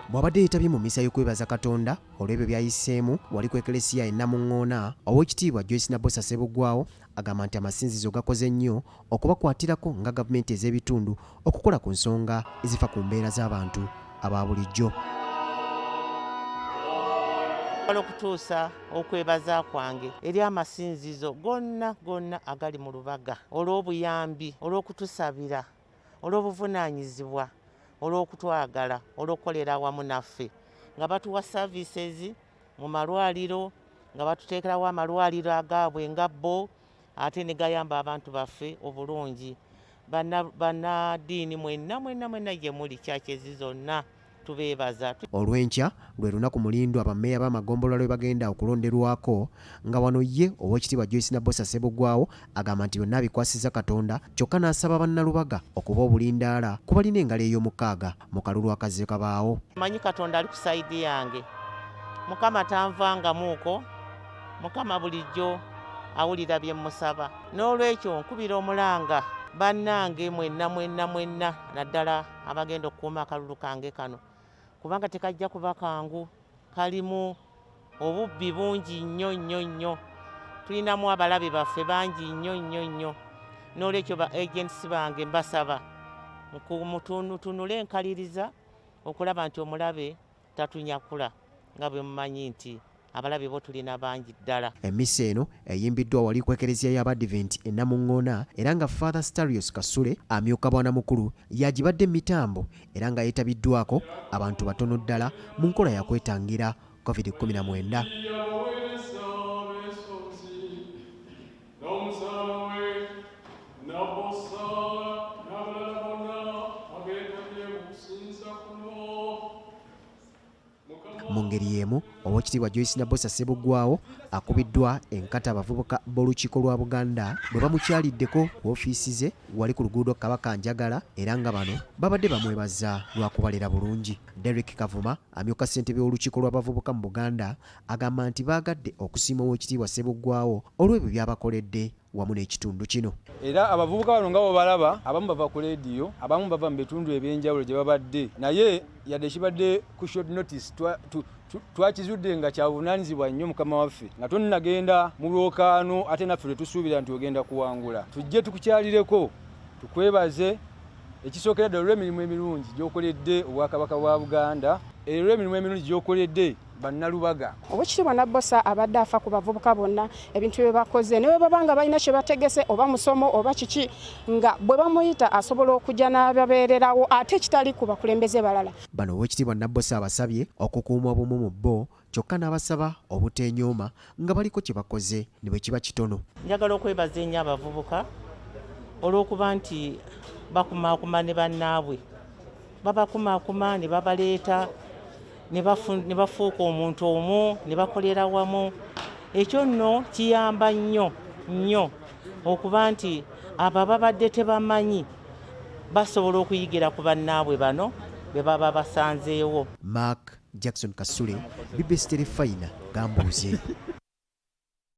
Bw'abadde yetabye mu misa y'okwebaza Katonda olw'ebyo byayiseemu wali ku Eklesia e Namungoona, Oweekitiibwa Joyce Nabbosa Ssebugwawo agamba nti amasinzizo gakoze nnyo okubakwatirako nga gavumenti ez'ebitundu okukola ku nsonga ezifa ku mbeera z'abantu aba bulijjo. Okutuusa okwebaza kwange eri amasinzizo gonna agali mu Lubaga olw'obuyambi, olw'okutusabira, olw'obuvunaanyizibwa, olw'okutwagala, olw'okukolera awamu naffe, nga batuwa services mu malwaliro, nga batuteekerawo amalwaliro agaabwe nga bo, ate ne gayamba abantu baffe obulungi. Bannaddiini mwenna gye muli, kyakezi zonna tubeebaza. Olw'enkya lwe lunaku mulindo abammeeya b'amagombolola lwe bagenda okulonderwako, nga wano ye Oweekitiibwa Joyce Nabbosa Ssebugwawo agamba nti byonna abikwasizza Katonda, kyokka n'asaba bannalubaga okuba obulindaala ku balina engalo ey'omukaaga mu kalulu akazze kabaawo. Manyi Katonda ali ku sayidi yange, Mukama tanvangamuuko, Mukama bulijjo awulira bye mmusaba. N'olwekyo nkubira omulanga bannange mwenna naddala abagenda okukuuma akalulu kange kano, kubanga tekajja kuba kangu, kalimu obubbi bungi nnyo. Tulinamu abalabe baffe bangi nnyo. N'olwekyo ba agents bange mbasaba mutunule enkaliriza okulaba nti omulabe tatunyakula, nga bwe mumanyi nti abalabe bo tulina bangi ddala. Emisa eno eyimbiddwa wali ku Eklesia y'Abadventi e Namungoona, era nga Father Starios Kasule amyuka bwanamukulu yagibadde mitambo, era nga yeetabiddwako abantu batono ddala mu nkola ya kwetangira COVID-19. Mu ngeri y'emu, Oweekitiibwa Joyce Nabbosa Ssebugwawo akubiddwa enkata abavubuka b'olukiiko lwa Buganda bwe bamukyaliddeko ku ofiisi ze wali ku luguudo Kabaka Njagala, era nga bano babadde bamwebaza lwakubalera bulungi. Derek Kavuma amyuka ssentebe w'olukiiko lw'abavubuka mu Buganda agamba nti baagadde okusiima Oweekitiibwa Ssebugwawo olw'ebyo by'abakoledde wamu n'ekitundu kino. Era abavubuka bano nga balaba, abamu bava ku leediyo, abamu bava mu bitundu ebyenjawulo gye babadde, naye yadde kibadde ku short notice twakizudde nga kyabuvunaanyizibwa nnyo Mukama waffe, nga tonnagenda mu lwokaano, ate naffe tetusuubira nti ogenda kuwangula. Tujje tukukyalireko, tukwebaze ekisookera ddala olw'emirimu emirungi gy'okoledde Obwakabaka bwa Buganda, era olw'emirimu emirungi gy'okoledde bannalubaga. Oweekitiibwa Nabbosa abadde afa ku bavubuka bonna ebintu bye bakoze, ne bwe babanga balina kye bategese oba musomo oba kiki, nga bwe bamuyita asobola okujja n'ababeererawo ate kitali ku bakulembeze balala. Bano Oweekitiibwa Nabbosa abasabye okukuuma obumu mu bo, kyokka n'abasaba obuteenyooma nga baliko kye bakoze ne bwe kiba kitono. Njagala okwebaza ennyo abavubuka olw'okuba nti bakumaakuma ne bannaabwe, babakumaakuma ne babaleeta ne bafuuka omuntu omu, ne bakolera wamu. Ekyo nno kiyamba nnyo okuba nti abo babadde tebamanyi basobola okuyigira ku bannaabwe bano be baba basanzeewo. Mark Jackson Kasule, BBSKATI, Gambuuze.